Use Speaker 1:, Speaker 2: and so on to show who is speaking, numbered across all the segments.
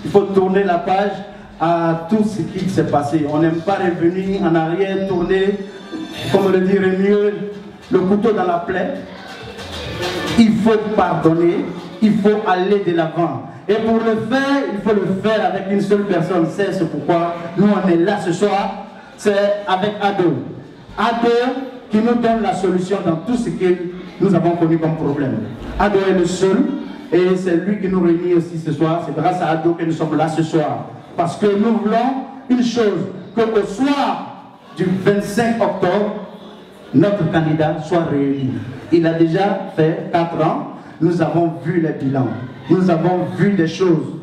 Speaker 1: Il faut tourner la page à tout ce qui s'est passé. On n'aime pas revenir en arrière, tourner, comme le dirait mieux, le couteau dans la plaie. Il faut pardonner, il faut aller de l'avant. Et pour le faire, il faut le faire avec une seule personne. C'est pourquoi nous on est là ce soir, c'est avec Ado. Ado qui nous donne la solution dans tout ce que nous avons connu comme problème. Ado est le seul et c'est lui qui nous réunit aussi ce soir. C'est grâce à Ado que nous sommes là ce soir. Parce que nous voulons une chose, qu'au soir du 25 octobre, notre candidat soit réélu. Il a déjà fait 4 ans, nous avons vu les bilans. Nous avons vu des choses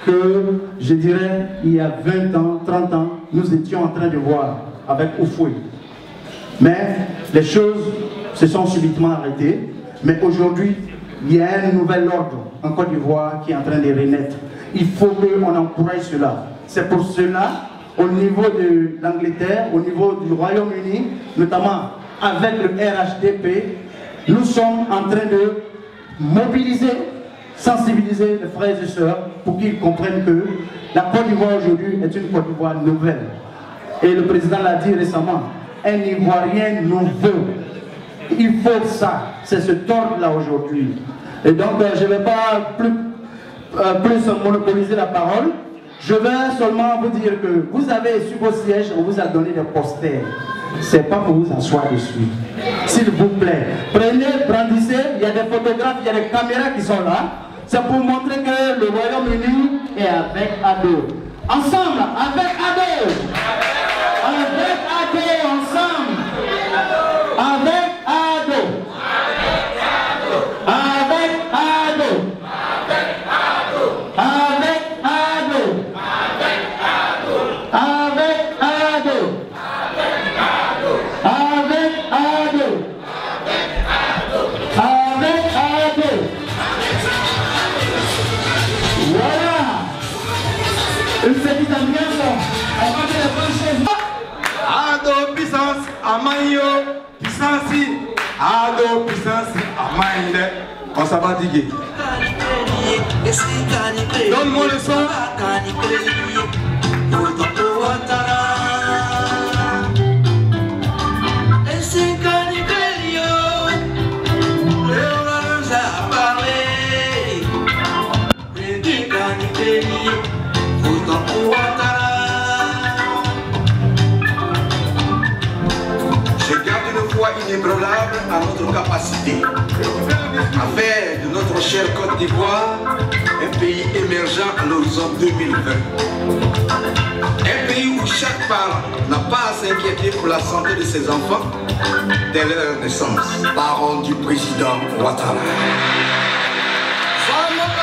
Speaker 1: que, je dirais, il y a 20 ans, 30 ans, nous étions en train de voir avec Oufoué. Mais les choses se sont subitement arrêtées. Mais aujourd'hui, il y a un nouvel ordre en Côte d'Ivoire qui est en train de renaître. Il faut qu'on encourage cela. C'est pour cela, au niveau de l'Angleterre, au niveau du Royaume-Uni, notamment avec le RHDP, nous sommes en train de mobiliser, sensibiliser les frères et sœurs pour qu'ils comprennent que la Côte d'Ivoire aujourd'hui est une Côte d'Ivoire nouvelle. Et le président l'a dit récemment, un Ivoirien nouveau. Il faut ça, c'est ce ordre-là aujourd'hui. Et donc, je ne vais pas plus monopoliser la parole. Je vais seulement vous dire que vous avez sur vos sièges, on vous a donné des posters. Ce n'est pas pour vous asseoir dessus. S'il vous plaît, prenez, brandissez, il y a des photographes, il y a des caméras qui sont là. C'est pour montrer que le Royaume-Uni est avec Ado. Ensemble, avec Ado. Avec Ado, ensemble. Avec Ado. Avec Ado. Avec Ado. Avec Ado. Avec Ado. Avec Ado. Voilà. Une petite ambiance. On va faire les bonnes choses.
Speaker 2: Ado puissance Amayo puissance Ado puissance Amaïne. On s'en va diguer. Donne-moi le son.
Speaker 3: Je garde une foi inébranlable à notre capacité à faire de notre chère Côte d'Ivoire un pays émergent à l'horizon 2020. Un pays où chaque parent n'a pas à s'inquiéter pour la santé de ses enfants dès leur naissance. Parents du président Ouattara.
Speaker 4: Samba,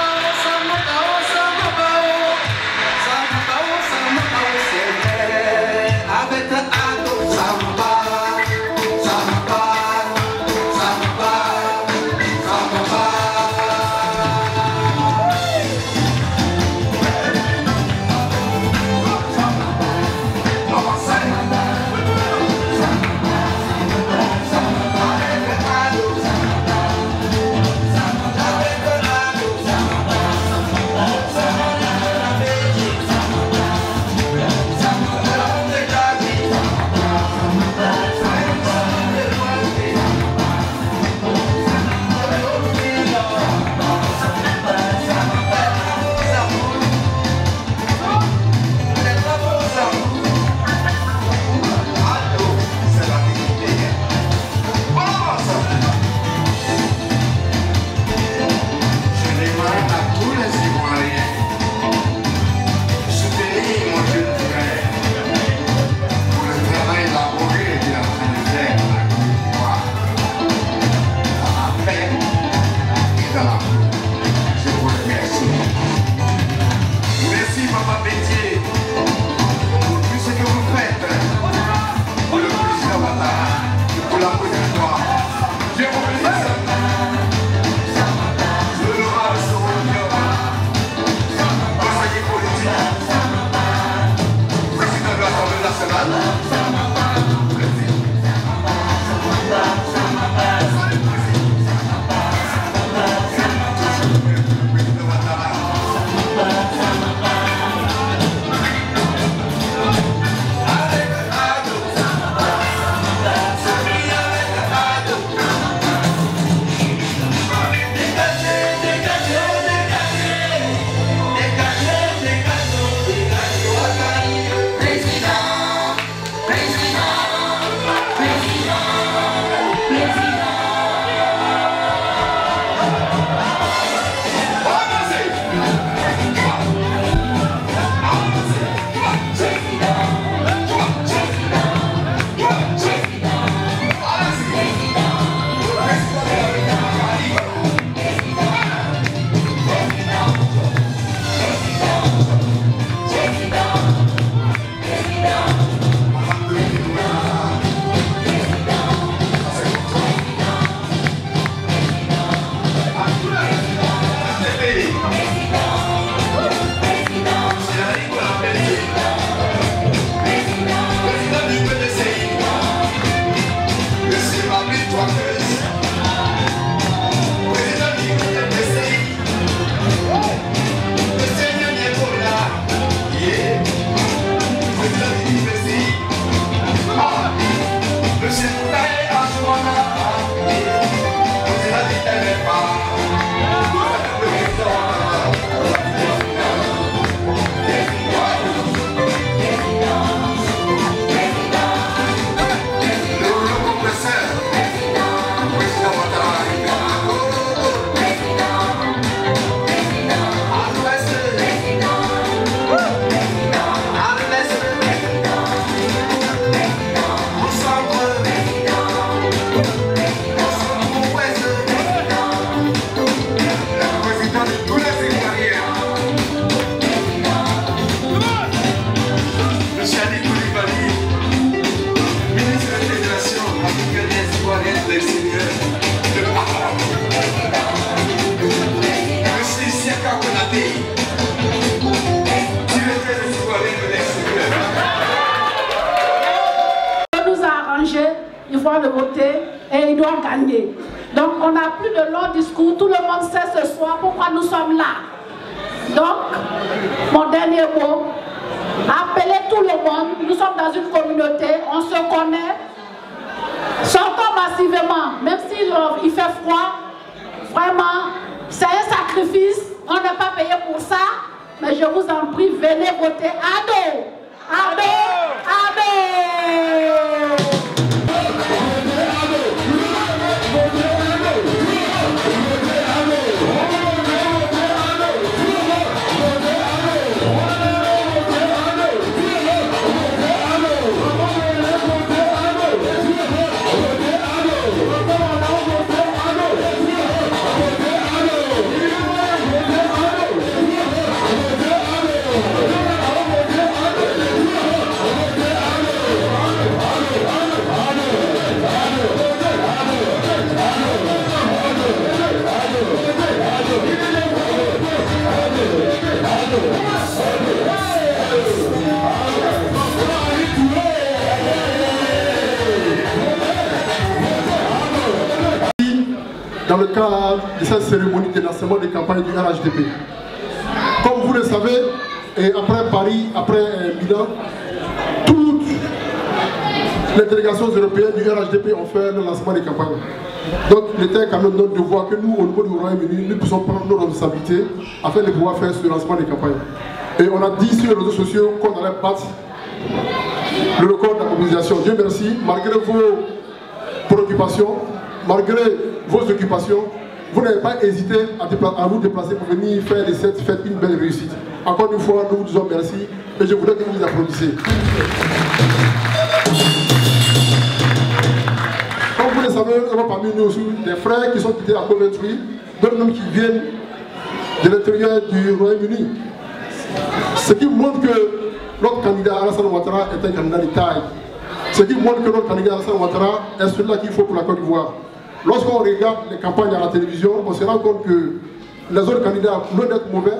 Speaker 4: gagner. Donc on n'a plus de long discours, tout le monde sait ce soir pourquoi nous sommes là. Donc, mon dernier mot, appelez tout le monde, nous sommes dans une communauté, on se connaît, sortons massivement, même s'il fait froid, vraiment, c'est un sacrifice, on n'est pas payé pour ça, mais je vous en prie, venez voter ADO, ADO, ADO.
Speaker 5: Dans le cadre de cette cérémonie de lancement des campagnes du RHDP. Comme vous le savez, et après Paris, après Milan, toutes les délégations européennes du RHDP ont fait le lancement des campagnes. Donc il était quand même notre devoir que nous, au niveau du Royaume-Uni, nous puissions prendre nos responsabilités afin de pouvoir faire ce lancement des campagnes. Et on a dit sur les réseaux sociaux qu'on allait battre le record de la mobilisation. Dieu merci, malgré vos préoccupations, malgré vos occupations, vous n'avez pas hésité à vous déplacer pour venir faire de cette fête une belle réussite. Encore une fois, nous vous disons merci et je voudrais que vous applaudissiez. Comme vous le savez, nous avons parmi nous aussi des frères qui sont quittés à Coventry, d'autres même qui viennent de l'intérieur du Royaume-Uni. Ce qui montre que notre candidat Alassane Ouattara est un candidat de taille. Ce qui montre que notre candidat Alassane Ouattara est celui-là qu'il faut pour la Côte d'Ivoire. Lorsqu'on regarde les campagnes à la télévision, on se rend compte que les autres candidats, loin d'être mauvais,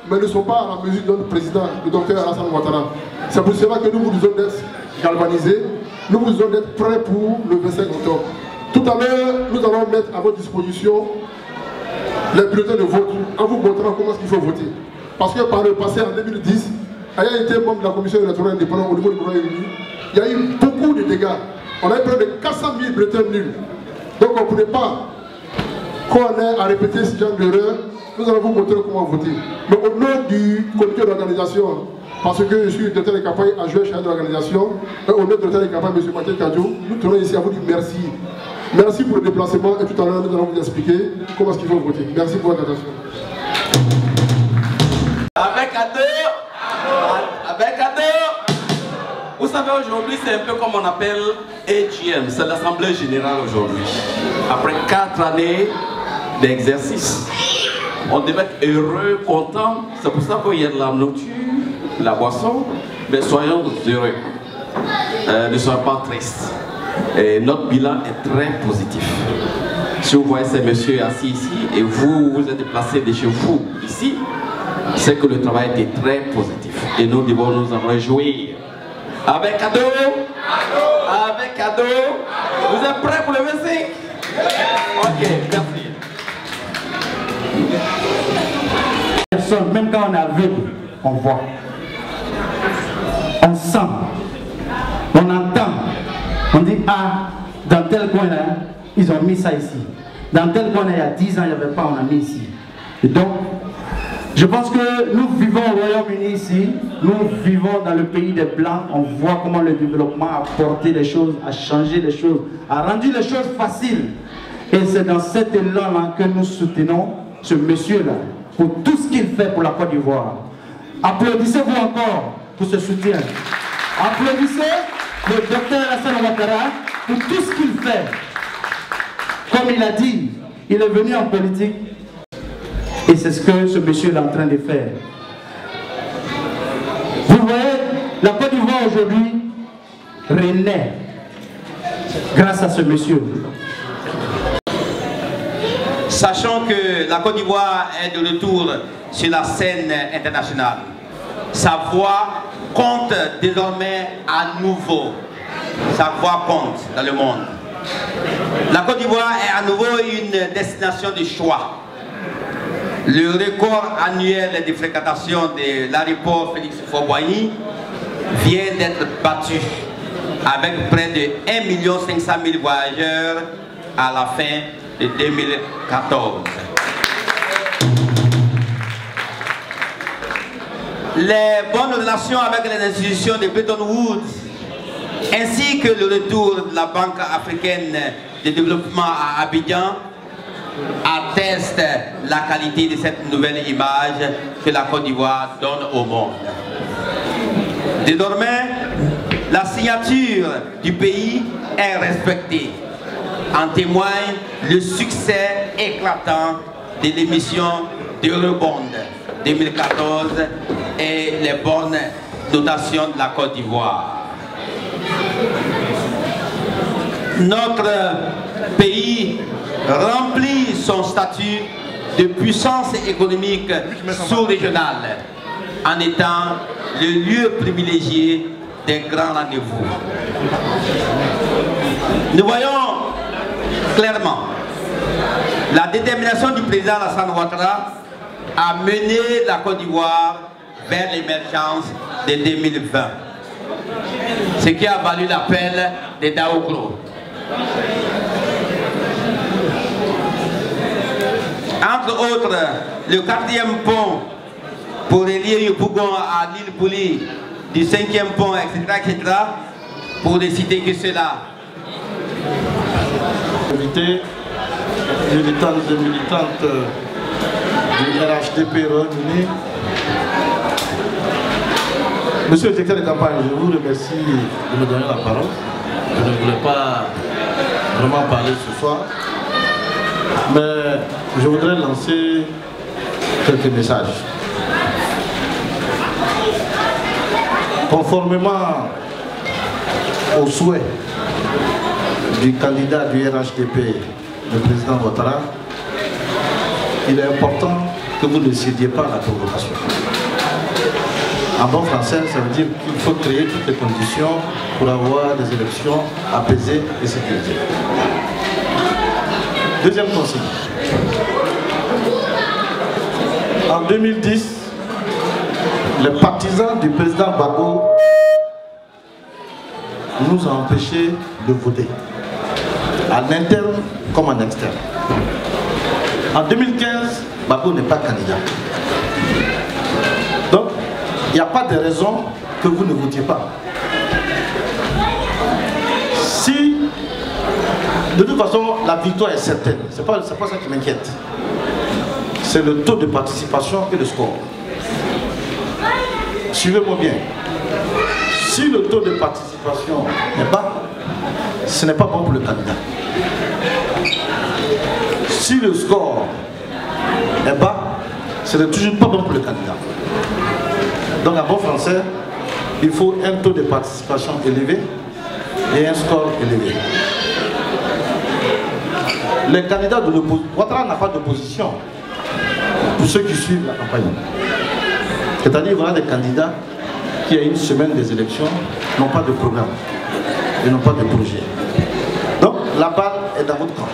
Speaker 5: mais ne sont pas à la mesure de notre président, le docteur Alassane Ouattara. C'est pour cela que nous vous disons d'être galvanisés, nous vous disons d'être prêts pour le 25 octobre. Tout à l'heure, nous allons mettre à votre disposition les bulletins de vote en vous montrant comment il faut voter. Parce que par le passé, en 2010, ayant été membre de la commission électorale indépendante au niveau du Royaume-Uni, il y a eu beaucoup de dégâts. On a eu près de 400 000 bulletins nuls. Donc on ne pouvait pas qu'on ait à répéter ce genre d'erreur. Nous allons vous montrer comment voter. Mais au nom du comité d'organisation, parce que je suis directeur de campagne adjoint chef de l'organisation, au nom du directeur de campagne, M. Mathieu Kadjo, nous tenons ici à vous dire merci. Merci pour le déplacement et tout à l'heure nous allons vous expliquer comment est-ce qu'il faut voter. Merci pour votre attention.
Speaker 6: Avec ADO, vous savez aujourd'hui c'est un peu comme on appelle AGM, c'est l'Assemblée Générale aujourd'hui. Après 4 années d'exercice, on devait être heureux, content, c'est pour ça qu'il y a de la nourriture, la boisson, mais soyons heureux, ne soyons pas tristes. Et notre bilan est très positif. Si vous voyez ces messieurs assis ici et vous vous êtes déplacés de chez vous ici, c'est que le travail était très positif et nous devons nous en réjouir. Avec ADO, avec ADO, vous êtes prêts pour le 25? Ok, merci.
Speaker 1: Personne, même quand on est aveugle, on voit. On sent. On entend. On dit, ah, dans tel coin là, ils ont mis ça ici. Dans tel coin là, il y a 10 ans, il n'y avait pas, on a mis ici. Et donc, je pense que nous vivons au Royaume-Uni ici, nous vivons dans le pays des Blancs, on voit comment le développement a porté les choses, a changé les choses, a rendu les choses faciles. Et c'est dans cet élan-là que nous soutenons ce monsieur-là, pour tout ce qu'il fait pour la Côte d'Ivoire. Applaudissez-vous encore pour ce soutien. Applaudissez le docteur Alassane Ouattara pour tout ce qu'il fait. Comme il a dit, il est venu en politique. Et c'est ce que ce monsieur est en train de faire. Vous voyez, la Côte d'Ivoire aujourd'hui renaît grâce à ce monsieur.
Speaker 7: Sachant que la Côte d'Ivoire est de retour sur la scène internationale, sa voix compte désormais à nouveau. Sa voix compte dans le monde. La Côte d'Ivoire est à nouveau une destination de choix. Le record annuel de fréquentation de l'aéroport Félix Houphouët-Boigny vient d'être battu avec près de 1 500 000 voyageurs à la fin de 2014. Les bonnes relations avec les institutions de Bretton Woods ainsi que le retour de la Banque africaine de développement à Abidjan attestent la qualité de cette nouvelle image que la Côte d'Ivoire donne au monde. Désormais, la signature du pays est respectée. En témoigne le succès éclatant de l'émission d'Eurobond 2014 et les bonnes dotations de la Côte d'Ivoire. Notre pays remplit son statut de puissance économique sous-régionale en étant le lieu privilégié des grands rendez-vous. Nous voyons clairement la détermination du président Alassane Ouattara à mener la Côte d'Ivoire vers l'émergence de 2020. Ce qui a valu l'appel de Daouglo. Entre autres, le 4e pont pour relier Yopougon à l'île Pouli, du 5e pont, etc., pour ne citer que cela.
Speaker 1: Militantes et militantes du RHDP réunis. Monsieur le directeur de campagne, je vous remercie de me donner la parole. Je ne voulais pas vraiment parler ce soir, mais je voudrais lancer quelques messages. Conformément au souhait du candidat du RHDP, le président Ouattara, il est important que vous ne cédiez pas à la provocation. En bon français, ça veut dire qu'il faut créer toutes les conditions pour avoir des élections apaisées et sécurisées. Deuxième conseil. En 2010, les partisans du président Gbagbo nous ont empêchés de voter, à l'interne comme en externe. En 2015, Gbagbo n'est pas candidat. Donc, il n'y a pas de raison que vous ne votiez pas. Si, de toute façon, la victoire est certaine, c'est pas ça qui m'inquiète. C'est le taux de participation et le score. Suivez-moi bien. Si le taux de participation est bas, ce n'est pas bon pour le candidat. Si le score est bas, ce n'est toujours pas bon pour le candidat. Donc en bon français, il faut un taux de participation élevé et un score élevé. Les candidats de l'opposition, Ouattara n'a pas d'opposition pour ceux qui suivent la campagne. C'est-à-dire qu'il y aura des candidats qui, à une semaine des élections, n'ont pas de programme et n'ont pas de projet. Donc la balle est dans votre camp.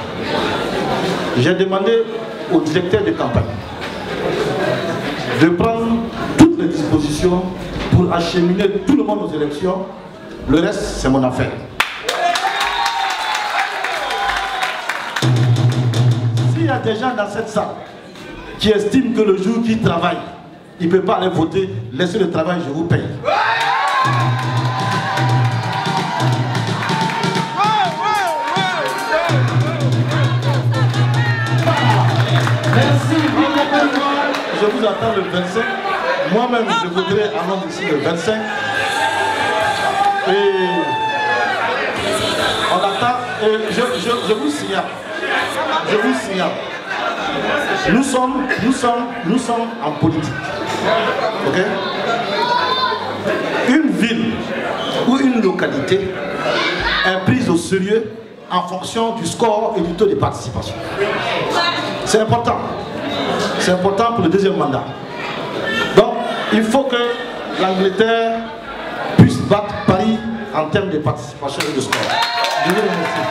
Speaker 1: J'ai demandé au directeur de campagne de prendre toutes les dispositions pour acheminer tout le monde aux élections. Le reste, c'est mon affaire. S'il y a des gens dans cette salle qui estiment que le jour qu'ils travaillent, ils ne peuvent pas aller voter, laissez le travail, je vous paye. Merci. Je vous attends le 25. Moi-même, je voudrais annoncer ici le 25. Et on attend. Et je vous signale. Je vous signale. Nous sommes en politique. Ok? Une ville ou une localité est prise au sérieux en fonction du score et du taux de participation. C'est important. C'est important pour le deuxième mandat. Donc, il faut que l'Angleterre puisse battre Paris en termes de participation et de score. Je vous remercie.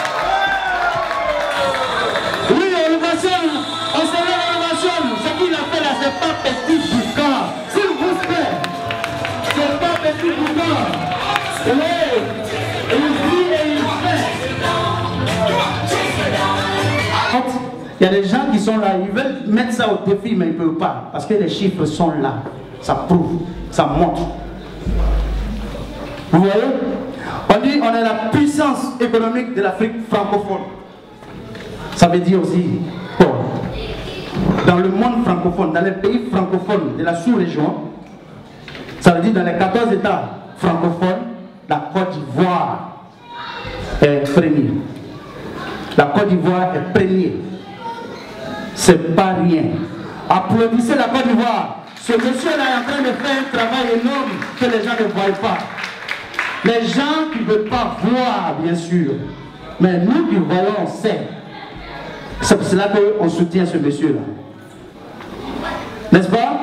Speaker 1: ça au défi, mais ils ne peuvent pas. Parce que les chiffres sont là. Ça prouve, ça montre. Vous voyez? On dit on est la puissance économique de l'Afrique francophone. Ça veut dire aussi, dans le monde francophone, dans les pays francophones de la sous-région, ça veut dire dans les 14 États francophones, la Côte d'Ivoire est premier. La Côte d'Ivoire est premier. C'est pas rien. Applaudissez la Côte d'Ivoire. Ce monsieur-là est en train de faire un travail énorme que les gens ne voient pas. Les gens qui ne veulent pas voir, bien sûr. Mais nous qui voyons, on sait. C'est pour cela qu'on soutient ce monsieur-là. N'est-ce pas?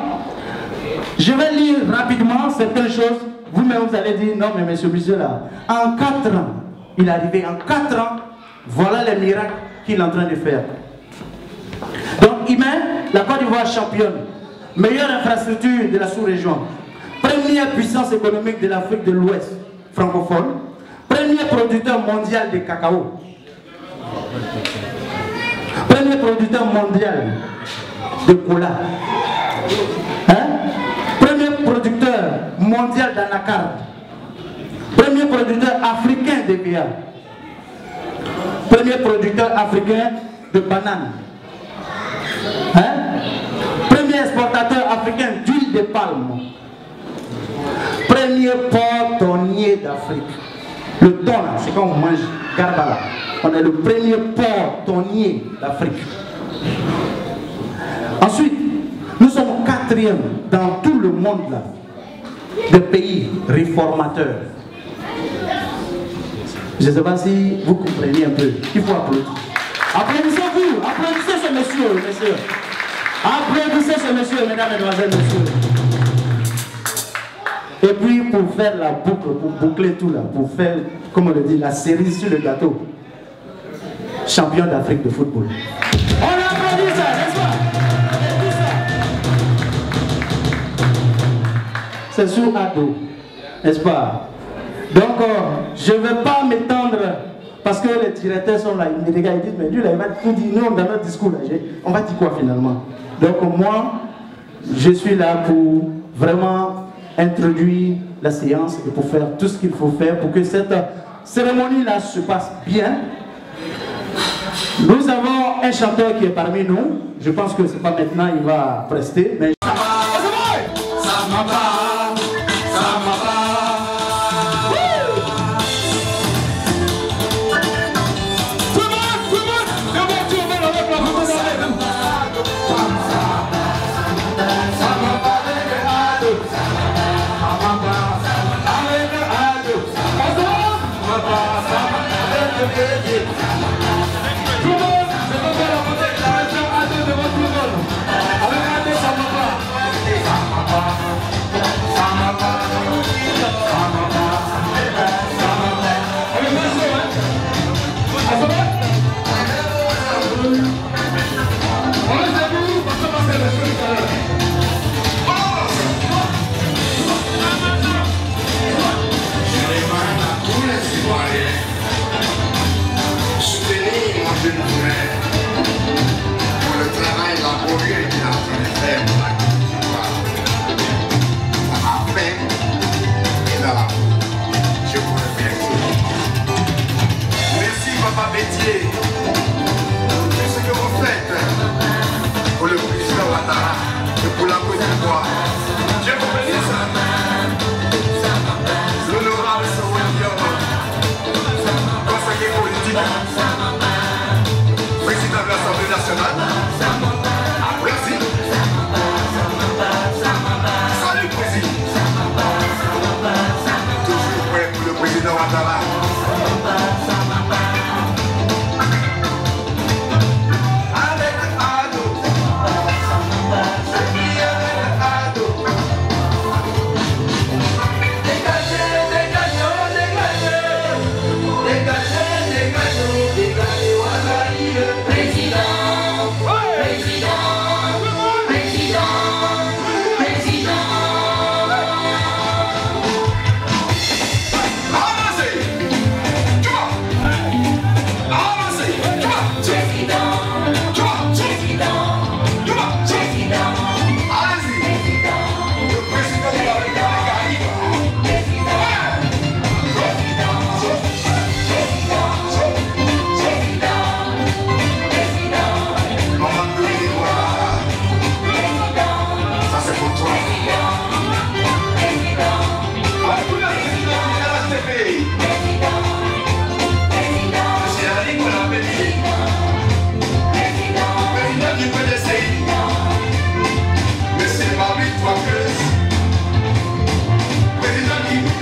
Speaker 1: Je vais lire rapidement certaines choses. Vous-même, vous allez dire, non, mais ce monsieur-là, en 4 ans, il est arrivé, en 4 ans, voilà les miracles qu'il est en train de faire. Donc, il met la Côte d'Ivoire championne, meilleure infrastructure de la sous-région, première puissance économique de l'Afrique de l'Ouest francophone, premier producteur mondial de cacao, premier producteur mondial de cola, hein? Premier producteur mondial d'anacarde, premier producteur africain de bière, premier producteur africain de bananes, hein? Premier exportateur africain d'huile de palme, premier port tonnier d'Afrique. Le thon là, c'est quand on mange garbala. On est le premier port tonnier d'Afrique. Ensuite, nous sommes 4e dans tout le monde là, de pays réformateurs. Je ne sais pas si vous comprenez un peu. Il faut applaudir. Applaudissez-vous, applaudissez ce monsieur, messieurs. Applaudissez ce monsieur, mesdames, mesdemoiselles, messieurs. Et puis pour faire la boucle, pour boucler tout là, pour faire, comme on le dit, la cerise sur le gâteau. Champion d'Afrique de football. On applaudit ça, n'est-ce pas? C'est sous ado, n'est-ce pas? Donc, je ne vais pas m'étendre parce que les directeurs sont là, ils me regardent, ils disent, mais lui, là, il va tout dire, non, dans notre discours, là, on va dire quoi finalement? Donc, moi, je suis là pour vraiment introduire la séance et pour faire tout ce qu'il faut faire pour que cette cérémonie-là se passe bien. Nous avons un chanteur qui est parmi nous. Je pense que ce n'est pas maintenant, il va prester. Mais...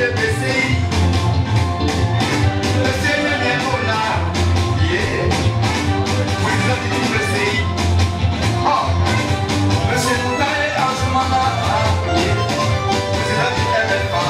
Speaker 3: l'UDPCI. Monsieur Daniel Mola, président du UDPCI. Oh, monsieur Moutaye Ansoumana, président du MFA.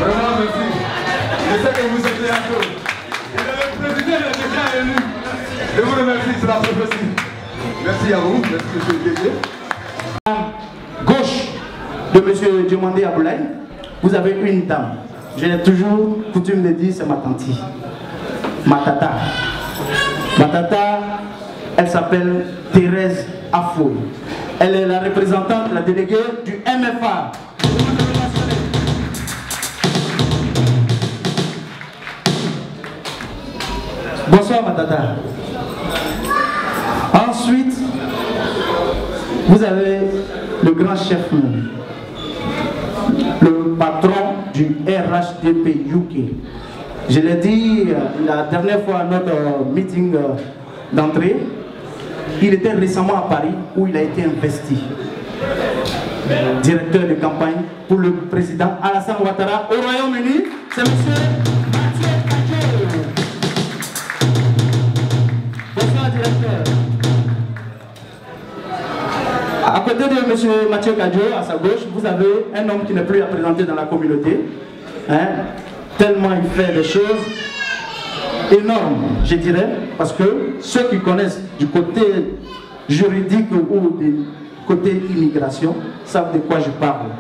Speaker 2: Vraiment, merci. Je sais que vous êtes un peu. Et le président est déjà élu. Je vous remercie, c'est la prophétie. Merci à vous, merci monsieur le DG.
Speaker 1: À gauche de monsieur Djemandé Aboulaye, vous avez une dame. J'ai toujours coutume de dire, c'est ma tante. Ma tata. Ma tata, elle s'appelle Thérèse Afo. Elle est la représentante, la déléguée du MFA. Bonsoir ma tata. Ensuite, vous avez le grand chef, le patron du RHDP UK. Je l'ai dit la dernière fois à notre meeting d'entrée, il était récemment à Paris où il a été investi. Directeur de campagne pour le président Alassane Ouattara au Royaume-Uni, c'est monsieur Mathieu Kadjo. Bonsoir directeur. À côté de monsieur Mathieu Kadjo, à sa gauche, vous avez un homme qui n'est plus à présenter dans la communauté. Hein? Tellement il fait des choses énormes, je dirais, parce que ceux qui connaissent du côté juridique ou du côté immigration savent de quoi je parle.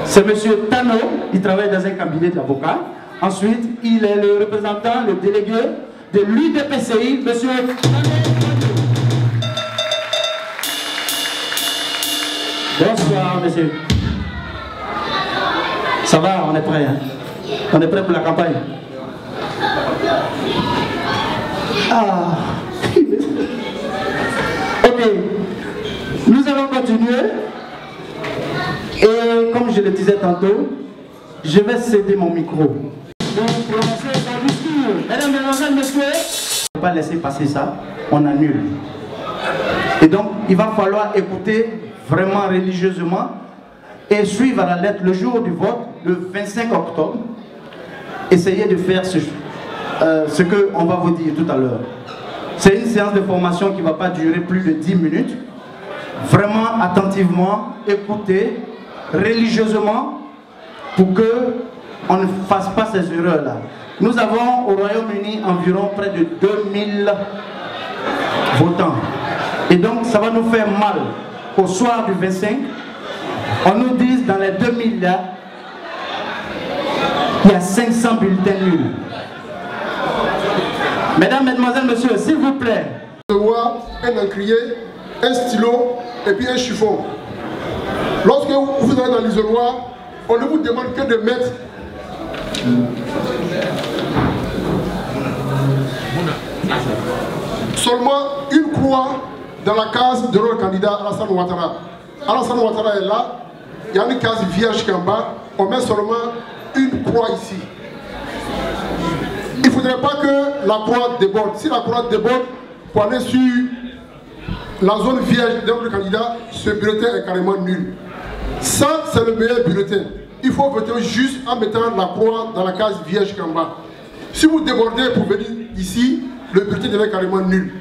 Speaker 1: C'est monsieur Tano, il travaille dans un cabinet d'avocats. Ensuite, il est le représentant, le délégué de l'UDPCI, monsieur Tano. Bonsoir, monsieur. Ça va, on est prêt, hein? On est prêt pour la campagne. Ah. Ok. Nous allons continuer. Et comme je le disais tantôt, je vais céder mon micro. Donc, prononcer son discours. Mesdames, Mesdemoiselles, Messieurs, on ne va pas laisser passer ça, on annule. Et donc, il va falloir écouter vraiment religieusement et suivre à la lettre le jour du vote, le 25 octobre. Essayez de faire ce qu'on va vous dire tout à l'heure. C'est une séance de formation qui ne va pas durer plus de 10 minutes. Vraiment attentivement, écoutez religieusement pour qu'on ne fasse pas ces erreurs-là. Nous avons au Royaume-Uni environ près de 2000 votants. Et donc ça va nous faire mal au soir du 25. On nous dit dans les 2000 là, il y a 500 bulletins nuls. Mesdames, Mesdemoiselles, Messieurs, s'il vous plaît.
Speaker 5: Un encrier, un stylo et puis un chiffon. Lorsque vous allez dans l'isoloir, on ne vous demande que de mettre seulement une croix dans la case de notre candidat Alassane Ouattara. Alassane Ouattara est là, il y a une case vierge qui est en bas, on met seulement une croix ici. Il ne faudrait pas que la croix déborde. Si la croix déborde, pour aller sur la zone vierge de notre candidat, ce bulletin est carrément nul. Ça, c'est le meilleur bulletin. Il faut voter juste en mettant la croix dans la case vierge qui est en bas. Si vous débordez pour venir ici, le bulletin devient carrément nul.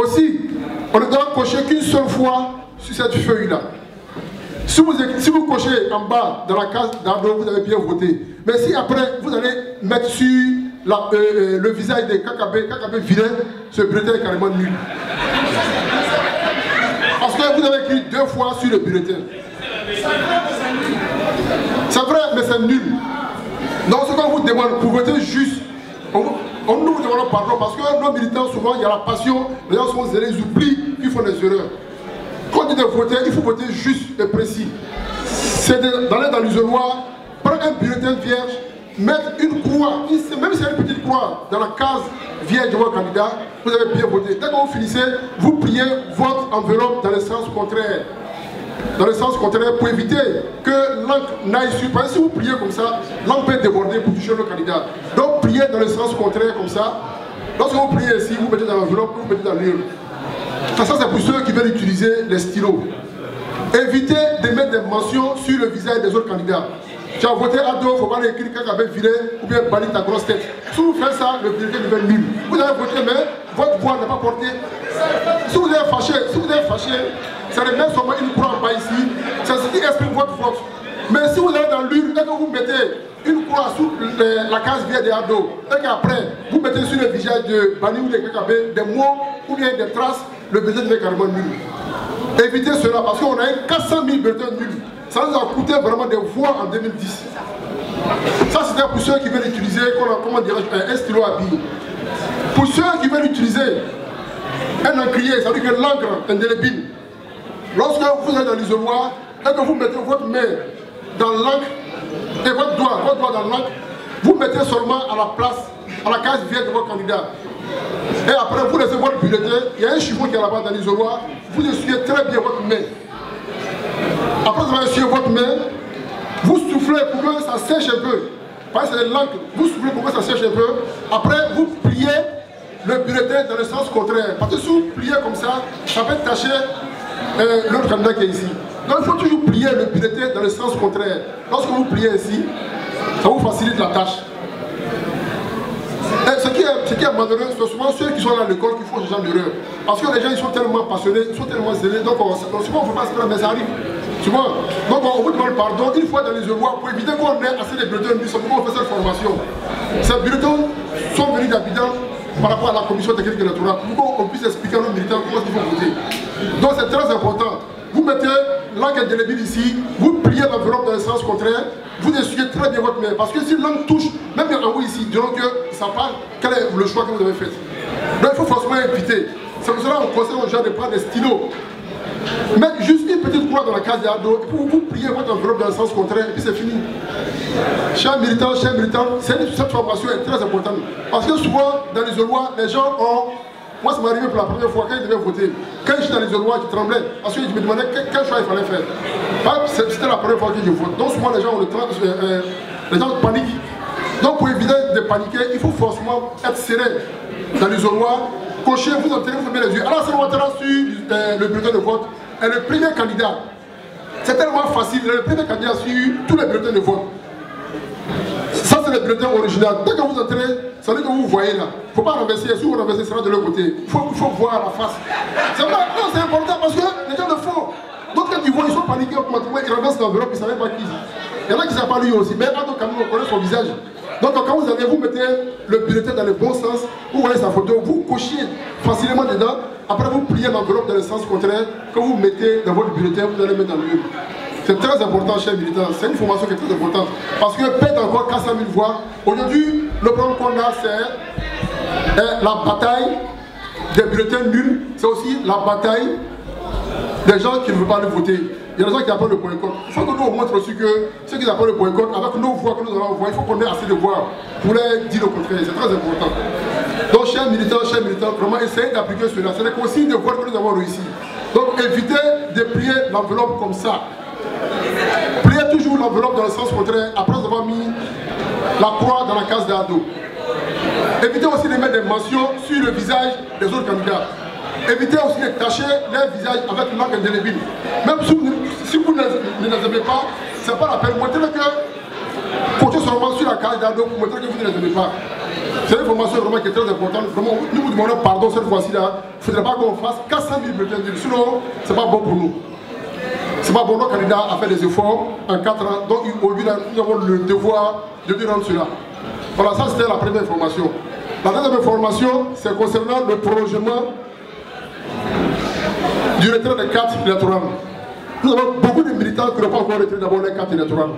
Speaker 5: Aussi, on ne doit cocher qu'une seule fois sur cette feuille-là. Si vous cochez en bas dans la case d'Ado, vous avez bien voté. Mais si après, vous allez mettre sur le visage de KKB vilain, ce bulletin est carrément nul. Parce que vous avez écrit 2 fois sur le bulletin. C'est vrai, mais c'est nul. Donc ce qu'on vous demande, pour voter juste, on nous demande pardon parce que nos militants, souvent, il y a la passion, les gens sont zélés, ils oublient qu'ils font des erreurs. Quand on dit de voter, il faut voter juste et précis. C'est d'aller dans l'isoloir, prendre un bulletin vierge, mettre une croix, même si c'est une petite croix, dans la case vierge de votre candidat, vous avez bien voté. Dès que vous finissez, vous pliez votre enveloppe dans le sens contraire. Dans le sens contraire pour éviter que l'encre n'aille sur. Parce que si vous pliez comme ça, l'encre peut déborder pour toucher le candidat. Donc pliez dans le sens contraire comme ça. Lorsque vous pliez ici, vous mettez dans l'enveloppe, vous mettez dans l'urne. Ça c'est pour ceux qui veulent utiliser les stylos. Évitez de mettre des mentions sur le visage des autres candidats. Tu as voté à deux, il ne faut pas écrire quelqu'un avait viré ou bien banni ta grosse tête. Si vous faites ça, le bulletin devient nul. Vous avez voté, mais votre voix n'est pas portée. Si vous êtes fâché, ça ne met seulement une croix en bas ici. C'est ce qui explique votre vote. Mais si vous allez dans l'urne, dès que vous mettez une croix sous la case vierge de Ado, et qu'après, vous mettez sur le visage de banni ou de quelqu'un des mots ou bien des traces, le bulletin devient carrément nul. Évitez cela parce qu'on a eu 400 000 bulletins nuls. Ça nous a coûté vraiment des voix en 2010. Ça c'était pour ceux qui veulent utiliser, comment dirais-je, un stylo à billes. Pour ceux qui veulent utiliser un encrier, c'est-à-dire que l'encre indélébile, lorsque vous êtes dans l'isoloir et que vous mettez votre main dans l'encre et votre doigt dans l'encre, vous mettez seulement à la place, à la case vierge de votre candidat. Et après, vous laissez votre bulletin, il y a un chiffon qui est là-bas dans l'isoloir, vous essuyez très bien votre main. Après vous avez essuyé votre main, vous soufflez pour que ça sèche un peu. Parce que c'est l'encre, vous soufflez pour que ça sèche un peu. Après, vous pliez le bulletin dans le sens contraire. Parce que si vous pliez comme ça, ça peut tacher l'autre candidat qui est ici. Donc il faut toujours plier le bulletin dans le sens contraire. Lorsque vous pliez ici, ça vous facilite la tâche. Et ce qui est malheureux, c'est souvent ceux qui sont à l'école qui font ce genre d'erreur. Parce que les gens ils sont tellement passionnés, ils sont tellement zélés, donc souvent on ne fait pas ce mais ça arrive. Souvent, donc on vous demande pardon une fois dans les devoirs pour éviter qu'on ait assez de bulletins de comment on fait cette formation. Ces bulletins sont venus d'Abidjan par rapport à la commission technique électorale pour qu'on puisse expliquer à nos militants comment il faut voter. Donc c'est très important. Vous mettez l'encre indélébile ici, vous pliez l'enveloppe dans le sens contraire, vous essuyez très bien votre main. Parce que si l'encre touche, même en haut ici, diront que ça parle, quel est le choix que vous avez fait. Donc il faut forcément éviter. C'est pour cela qu'on conseille aux gens de prendre des stylos. Mettre juste une petite croix dans la case d'ado, et puis vous pliez votre enveloppe dans le sens contraire, et puis c'est fini. Chers militants, cette formation est très importante. Parce que souvent, dans l'isoloir, les gens ont... Moi, ça m'est arrivé pour la première fois quand je devais voter. Quand je suis dans l'isoloir, je tremblais. Parce que je me demandais quel choix il fallait faire. C'était la première fois que je vote. Donc souvent, les gens paniquent. Donc pour éviter de paniquer, il faut forcément être serein dans l'isoloir. Cocher, vous obtenez, vous fermez les yeux. Alors, c'est sur le bulletin de vote. Et le premier candidat, c'est tellement facile. Le premier candidat sur tous les bulletins de vote. Ça, c'est le bulletin original. Dès que vous entrez, ça veut dire que vous voyez là. Il ne faut pas renverser. Si vous renversez, ça sera de l'autre côté. Il faut voir la face. C'est vrai, non, c'est important parce que les gens le font. Donc, quand ils voient, ils sont paniqués automatiquement. Ils renversent l'enveloppe, ils ne savent pas qui. Il y en a qui ne savent pas lui aussi. Mais quand on connaît son visage. Donc, quand vous allez, vous mettez le bulletin dans le bon sens. Vous voyez sa photo, vous cochez facilement dedans. Après, vous pliez l'enveloppe dans le sens contraire. Quand vous mettez dans votre bulletin, vous allez mettre dans le mur. C'est très important, chers militants. C'est une formation qui est très importante. Parce que perdre encore 400 000 voix. Aujourd'hui, le problème qu'on a, c'est la bataille des bulletins nuls. C'est aussi la bataille des gens qui ne veulent pas aller voter. Il y a des gens qui appellent le boycott. Il faut que nous montre aussi que ceux qui appellent le boycott, avec nos voix que nous allons envoyer, il faut qu'on ait assez de voix pour les dire le contraire. C'est très important. Donc, chers militants, vraiment essayez d'appliquer cela. C'est les consignes de vote que nous avons réussi. Donc, évitez de plier l'enveloppe comme ça. Pliez toujours l'enveloppe dans le sens contraire après avoir mis la croix dans la case d'ado. Évitez aussi de mettre des mentions sur le visage des autres candidats. Évitez aussi de tacher leur visage avec l'encre indélébile. Même si vous ne les aimez pas, ce n'est pas la peine. Montrez-le que comptez seulement sur la case d'ado pour montrer que vous ne les aimez pas. C'est une formation vraiment qui est très importante. Vraiment, nous vous demandons pardon cette fois-ci-là. Il ne faudrait pas qu'on fasse 400 000 bulletins nuls. Sinon, ce n'est pas bon pour nous. C'est pas bon, nos candidats a fait des efforts en 4 ans. Donc aujourd'hui, nous avons le devoir de lui rendre cela. Voilà, ça c'était la première information. La deuxième information, c'est concernant le prolongement du retrait des cartes électorales. Nous avons beaucoup de militants qui n'ont pas encore retiré d'abord les cartes électorales.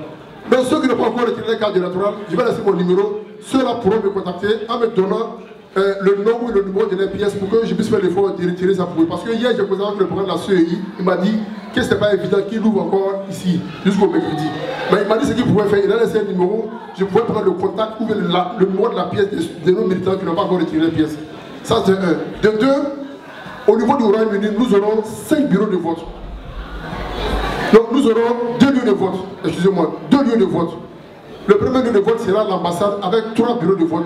Speaker 5: Donc ceux qui n'ont pas encore retiré la carte électorale, je vais laisser mon numéro. Ceux-là pourront me contacter en me donnant le nom ou le numéro de la pièce pour que je puisse faire l'effort de retirer ça pour eux. Parce que hier, j'ai posé avec le président de la CEI, il m'a dit que ce n'est pas évident qu'il ouvre encore ici, jusqu'au mercredi. Mais il m'a dit ce qu'il pouvait faire. Il a laissé un numéro, je pouvais prendre le contact ou le numéro de la pièce de nos militants qui n'ont pas encore retiré la pièce. Ça, c'est un. De deux, au niveau du Royaume-Uni, nous aurons 5 bureaux de vote. Donc nous aurons 2 lieux de vote. Excusez-moi, 2 lieux de vote. Le premier lieu de vote sera l'ambassade avec 3 bureaux de vote.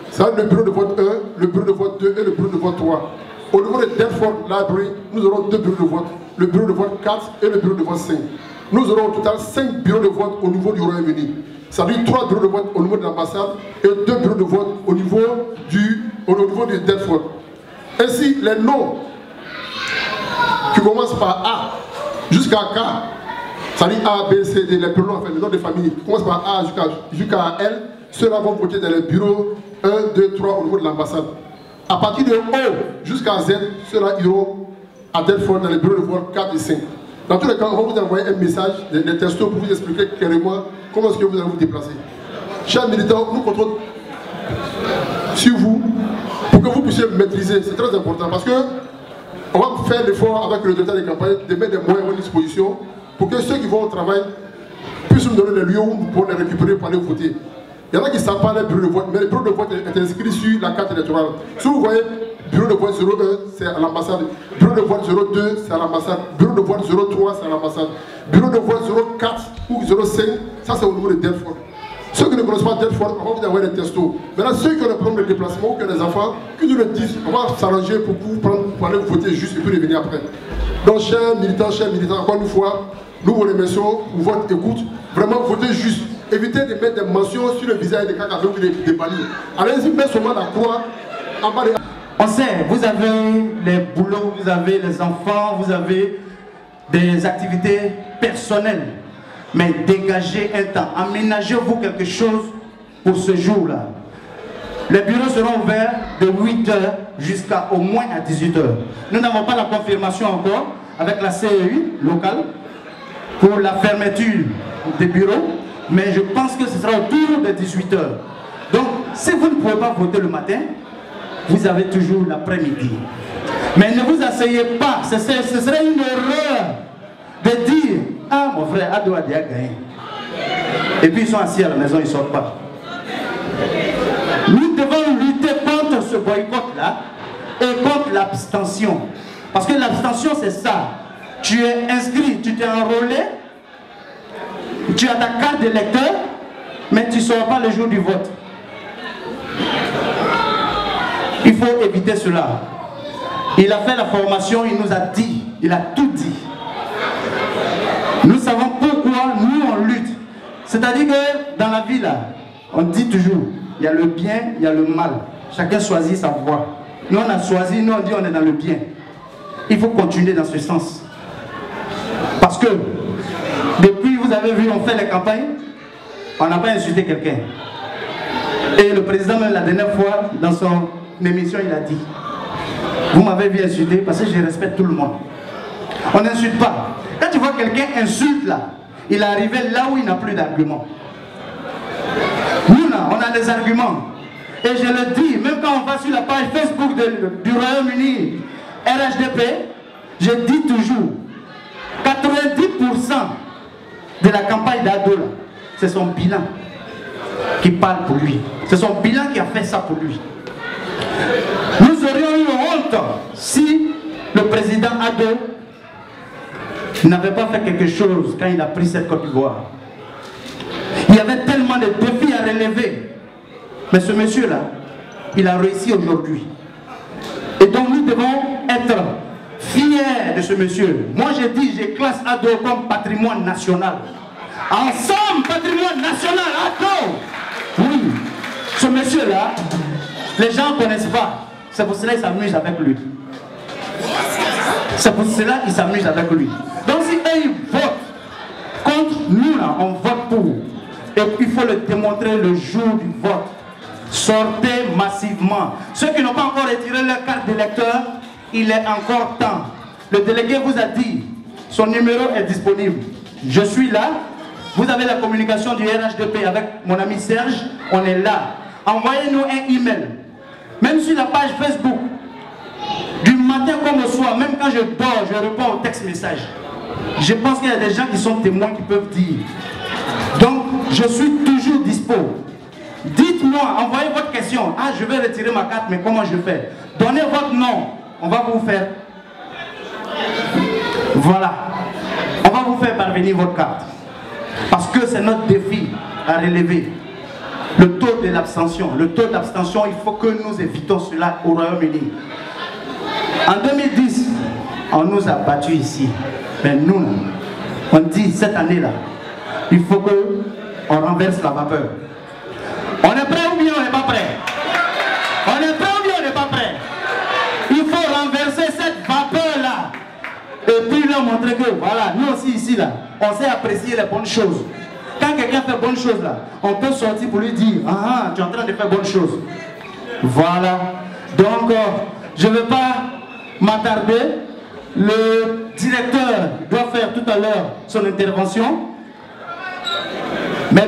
Speaker 5: Ça va être le bureau de vote 1, le bureau de vote 2 et le bureau de vote 3. Au niveau de Deptford Library, nous aurons 2 bureaux de vote. Le bureau de vote 4 et le bureau de vote 5. Nous aurons au total 5 bureaux de vote au niveau du Royaume-Uni. Ça veut dire 3 bureaux de vote au niveau de l'ambassade et 2 bureaux de vote au niveau de Deptford. Ainsi, les noms qui commencent par A jusqu'à K, ça dit A, B, C, D, les prénoms, enfin les noms de famille, qui commencent par A jusqu'à L, ceux-là vont voter dans les bureaux 1, 2, 3 au niveau de l'ambassade. À partir de O jusqu'à Z, ceux-là iront à Deptford dans les bureaux de vote 4 et 5. Dans tous les cas, on va vous envoyer un message, des textos pour vous expliquer clairement comment est-ce que vous allez vous déplacer. Chers militants, nous comptons sur vous pour que vous puissiez maîtriser. C'est très important parce que on va faire l'effort avec le directeur de campagne de mettre des moyens à disposition pour que ceux qui vont au travail puissent nous donner les lieux où nous pouvons les récupérer pour aller voter. Il y en a qui ne savent pas les bureaux de vote, mais le bureau de vote est inscrit sur la carte électorale. Si vous voyez bureau de vote 01, c'est à l'ambassade. Bureau de vote 02, c'est à l'ambassade. Bureau de vote 03, c'est à l'ambassade. Bureau de vote 04 ou 05, ça c'est au niveau de Deptford. Ceux qui ne connaissent pas Deptford, on va vous envoyer des textos. Maintenant, ceux qui ont des problèmes de déplacement ou qui ont des enfants, qu'ils nous le disent, on va s'arranger pour vous prendre, pour aller voter juste et puis revenir après. Donc, chers militants, encore une fois, nous vous remercions pour votre écoute. Vraiment, votez juste. Évitez de mettre des mentions sur le visage des cacaves ou des bannis. Allez-y, mettez seulement la croix en bas des...
Speaker 1: On sait, vous avez les boulots, vous avez les enfants, vous avez des activités personnelles. Mais dégagez un temps, aménagez-vous quelque chose pour ce jour-là. Les bureaux seront ouverts de 8h jusqu'à au moins à 18h. Nous n'avons pas la confirmation encore avec la CEI locale pour la fermeture des bureaux, mais je pense que ce sera autour de 18h. Donc, si vous ne pouvez pas voter le matin, vous avez toujours l'après-midi. Mais ne vous asseyez pas, ce serait une erreur de dire « Ah, mon frère, Ado a déjà gagné. » Et puis ils sont assis à la maison, ils ne sortent pas. Nous devons lutter contre ce boycott-là et contre l'abstention. Parce que l'abstention, c'est ça. Tu es inscrit, tu t'es enrôlé, tu as ta carte d'électeur, mais tu ne sors pas le jour du vote. Il faut éviter cela. Il a fait la formation, il nous a dit, il a tout dit. Nous savons pourquoi nous on lutte. C'est-à-dire que dans la vie là, on dit toujours, il y a le bien, il y a le mal. Chacun choisit sa voie. Nous on a choisi, nous on dit on est dans le bien. Il faut continuer dans ce sens. Parce que depuis, vous avez vu, on fait les campagnes, on n'a pas insulté quelqu'un. Et le président même la dernière fois, dans son émission, il a dit, vous m'avez vu insulter parce que je respecte tout le monde. On n'insulte pas. Quand tu vois quelqu'un insulte là, il est arrivé là où il n'a plus d'arguments. Nous là, on a des arguments. Et je le dis, même quand on va sur la page Facebook du Royaume-Uni, RHDP, je dis toujours, 90% de la campagne d'Ado, c'est son bilan qui parle pour lui. C'est son bilan qui a fait ça pour lui. Nous aurions eu honte si le président Ado n'avait pas fait quelque chose quand il a pris cette Côte d'Ivoire. Il y avait tellement de défis à relever. Mais ce monsieur-là, il a réussi aujourd'hui. Et donc nous devons être fiers de ce monsieur. Moi j'ai dit, je classe Ado comme patrimoine national. Ensemble, patrimoine national, Ado. Oui, ce monsieur-là, les gens ne connaissent pas. C'est pour cela qu'ils s'amusent avec lui. C'est pour cela qu'ils s'amusent avec lui. Donc si eux ils votent contre nous, là, on vote pour. Et il faut le démontrer le jour du vote. Sortez massivement. Ceux qui n'ont pas encore retiré leur carte d'électeur, il est encore temps. Le délégué vous a dit, son numéro est disponible. Je suis là, Vous avez la communication du RHDP avec mon ami Serge, on est là. Envoyez-nous un email, même sur la page Facebook. Du matin comme au soir, même quand je dors, je réponds au texte message. Je pense qu'il y a des gens qui sont témoins qui peuvent dire. Donc, je suis toujours dispo. Dites-moi, envoyez votre question. Ah, je vais retirer ma carte, mais comment je fais? Donnez votre nom, on va vous faire. Voilà. On va vous faire parvenir votre carte. Parce que c'est notre défi à relever. Le taux de l'abstention. Le taux d'abstention, il faut que nous évitons cela au Royaume-Uni. En 2010, on nous a battus ici. Mais nous, on dit cette année-là, il faut qu'on renverse la vapeur. On est prêt ou bien on n'est pas prêt? On est prêt ou bien on n'est pas prêt? Il faut renverser cette vapeur-là. Et puis leur montrer que, voilà, nous aussi ici, là, on sait apprécier les bonnes choses. Quand quelqu'un fait bonnes choses, là, on peut sortir pour lui dire, ah, tu es en train de faire bonnes choses. Voilà. Donc, je ne vais pas m'attarder. Le directeur doit faire tout à l'heure son intervention. Mais